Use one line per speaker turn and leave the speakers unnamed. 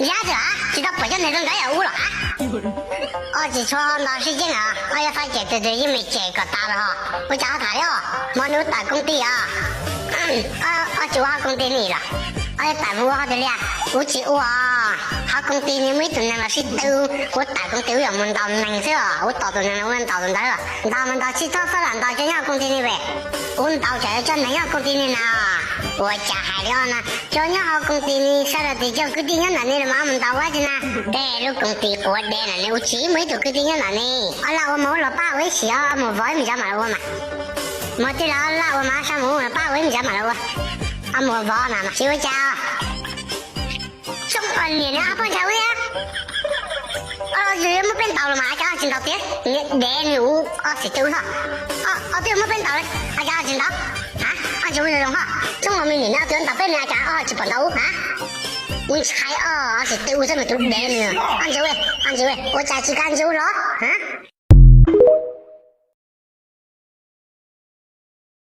伢子啊，知道不叫那种该要我了啊！我自从老师进啊，我也发觉对也没这个大了哈，我教他了，没那么大工地啊，我就好工地里了，我也大夫好的了，我好工地里每顿那是都，我大工地要门到门去啊，我到那我们到到了，到门到去到法兰到这样工地里呗，我们到这叫那样工地里呢。我家还了呢，叫你好工地里少了的叫工地要那里的嘛，我们到我的呢，对，路工地过来了，我去没就工地要那里，好了，我没了把微信啊，没发没叫嘛了我嘛，没得了，我马上没把微没叫嘛了我，啊没发那嘛，去我家啊，中国年的阿帮家位啊，没变到了嘛，家进到边，连路是走哈，对，没变到了，家进到。就是这种哈，中国民民啊，对人打本来家啊，就不到啊。我猜啊，是对我这么多年了，俺这位，我家去赶走了啊。